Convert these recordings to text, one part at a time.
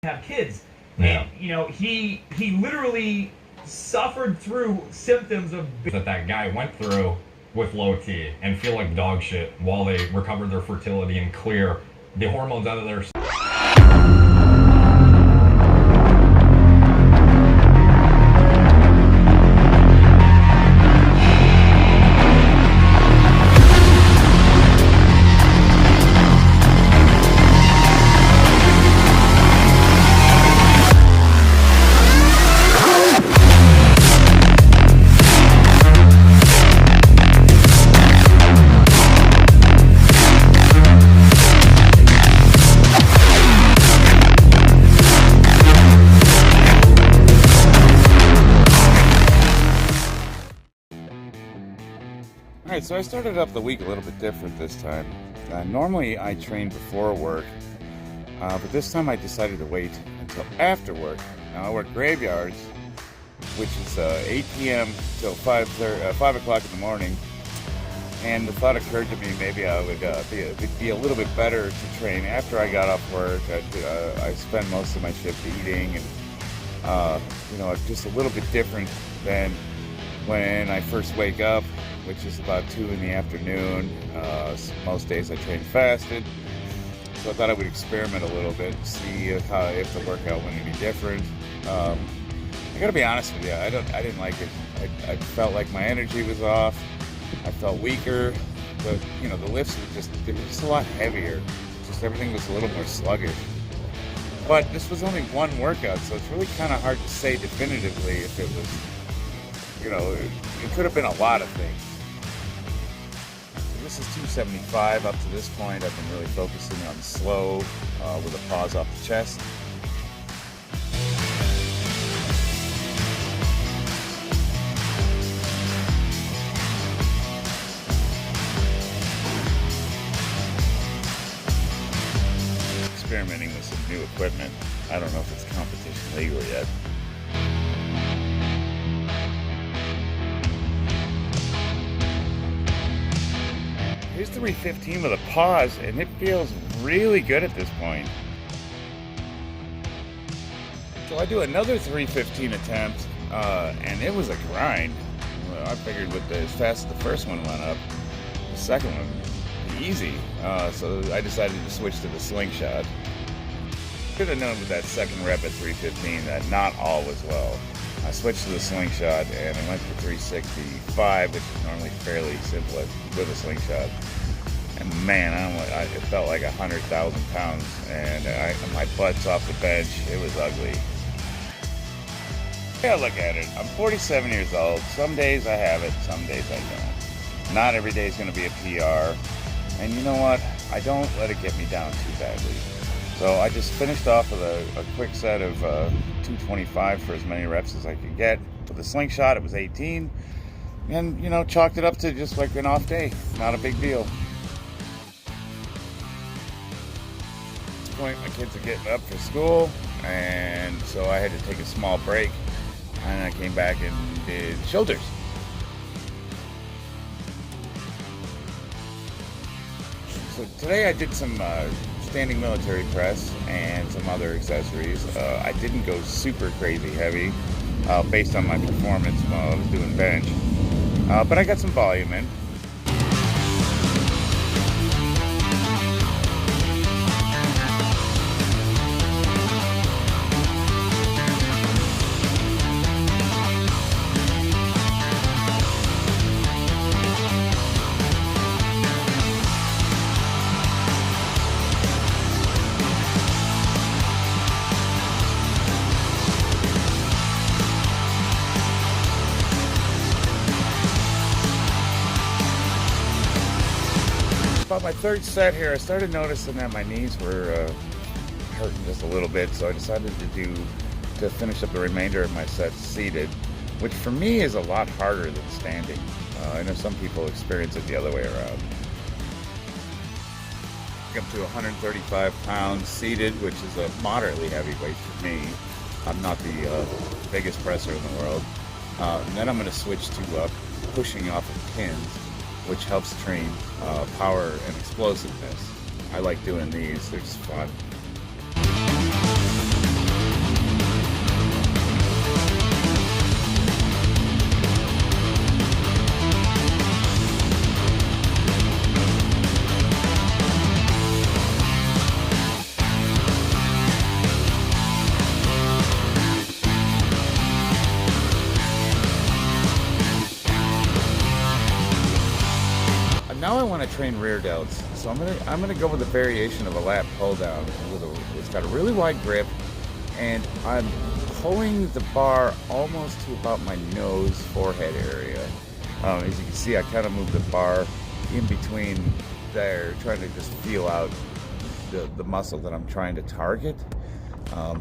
have kids. Yeah. And, you know, he literally suffered through symptoms of that guy went through with low T and feel like dog shit while they recover their fertility and clear the hormones out of their. Alright, so I started up the week a little bit different this time. Normally I train before work, but this time I decided to wait until after work. Now I work graveyards, which is 8 p.m. till 5 o'clock in the morning, and the thought occurred to me maybe I would be a little bit better to train after I got off work. I spend most of my shift eating, and just a little bit different than when I first wake up, which is about 2 in the afternoon. Most days I train fasted, so I thought I would experiment a little bit, see if the workout went any different. I gotta be honest with you, I didn't like it. I felt like my energy was off. I felt weaker. The lifts were just a lot heavier. Just everything was a little more sluggish. But this was only one workout, so it's really kind of hard to say definitively if it was. It could have been a lot of things. This is 275 up to this point. I've been really focusing on slow with a pause off the chest. Experimenting with some new equipment. I don't know if it's competition legal yet. Here's 315 with a pause, and it feels really good at this point. So I do another 315 attempt, and it was a grind. I figured as fast as the first one went up, the second one would be easy. So I decided to switch to the slingshot. Should have known with that second rep at 315 that not all was well. I switched to the slingshot and I went for 365, which is normally fairly simple with a slingshot. And man, it felt like 100,000 pounds, and my butt's off the bench. It was ugly. Yeah, look at it. I'm 47 years old. Some days I have it, some days I don't. Not every day is going to be a PR. And you know what? I don't let it get me down too badly. So I just finished off with a quick set of 225 for as many reps as I could get. With the slingshot, it was 18. And, chalked it up to just like an off day. Not a big deal. At this point, my kids are getting up for school. And so I had to take a small break. And I came back and did shoulders. So today I did some standing military press and some other accessories. I didn't go super crazy heavy based on my performance while I was doing bench, but I got some volume in. About my third set here, I started noticing that my knees were hurting just a little bit, so I decided to finish up the remainder of my sets seated, which for me is a lot harder than standing. I know some people experience it the other way around. Up to 135 pounds seated, which is a moderately heavy weight for me. I'm not the biggest presser in the world. And then I'm going to switch to pushing off of pins, which helps train power and explosiveness. I like doing these, they're just fun. train rear delts, so I'm gonna go with a variation of a lat pull down. It's got a really wide grip, and I'm pulling the bar almost to about my nose, forehead area. As you can see, I kind of move the bar in between there, trying to just feel out the muscle that I'm trying to target.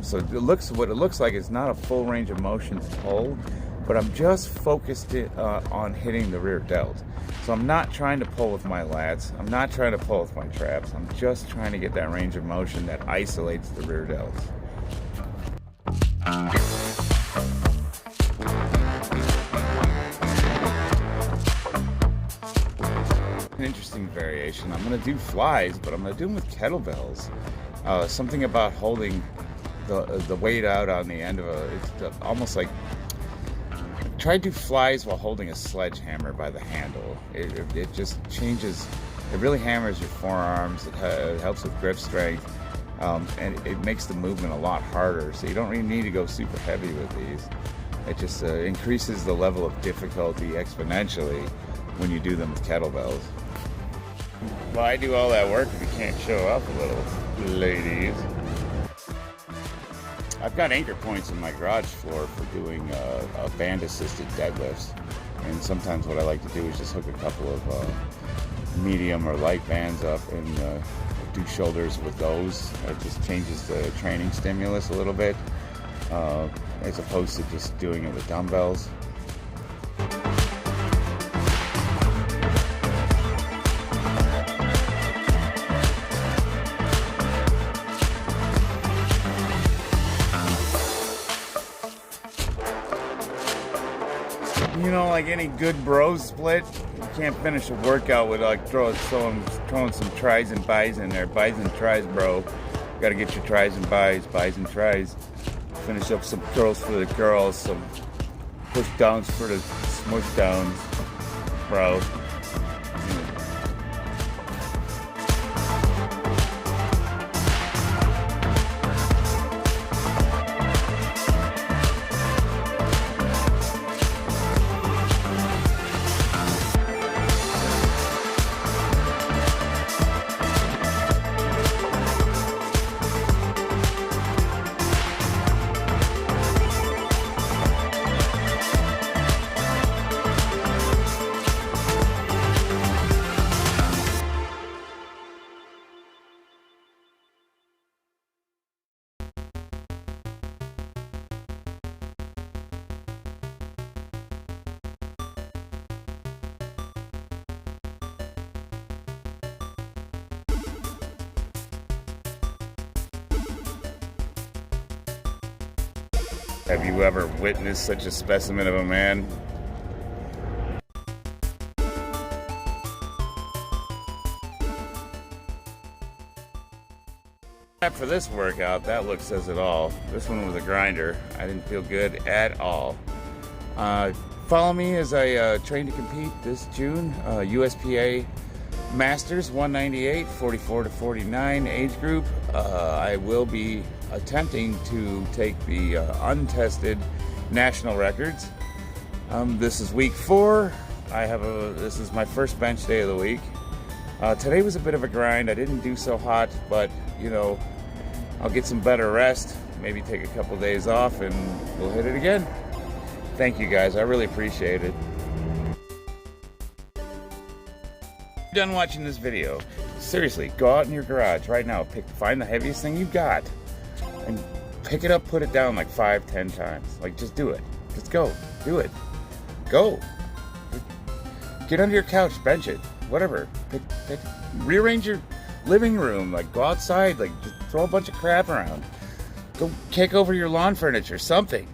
So what it looks like is not a full range of motion pull, but I'm just focused on hitting the rear delt. So I'm not trying to pull with my lats. I'm not trying to pull with my traps. I'm just trying to get that range of motion that isolates the rear delts. An interesting variation. I'm going to do flies, but I'm going to do them with kettlebells. Something about holding the weight out on the end of it's almost like, try to do flies while holding a sledgehammer by the handle. It just changes, it really hammers your forearms, it helps with grip strength, and it makes the movement a lot harder, so you don't really need to go super heavy with these. It just increases the level of difficulty exponentially when you do them with kettlebells. Why do all that work if you can't show up a little, ladies? I've got anchor points in my garage floor for doing band-assisted deadlifts, and sometimes what I like to do is just hook a couple of medium or light bands up and do shoulders with those. It just changes the training stimulus a little bit, as opposed to just doing it with dumbbells. You know, like any good bro split, you can't finish a workout with like throwing some tries and buys in there. Buys and tries, bro. Gotta get your tries and buys and tries. Finish up some curls for the girls, some push downs for the smush downs, bro. Have you ever witnessed such a specimen of a man? For this workout, that look says it all. This one was a grinder. I didn't feel good at all. Follow me as I train to compete this June. USPA Masters 198, 44 to 49 age group. I will be attempting to take the untested national records. This is week 4. This is my first bench day of the week. Today was a bit of a grind. I didn't do so hot, but you know, I'll get some better rest, maybe take a couple days off, and we'll hit it again. Thank you guys, I really appreciate it. Done watching this video, seriously, go out in your garage right now, find the heaviest thing you got and pick it up, put it down like 5-10 times. Like, just do it. Just go. Do it. Go. Get under your couch, bench it. Whatever. Rearrange your living room. Like, go outside. Like, just throw a bunch of crap around. Go kick over your lawn furniture. Something.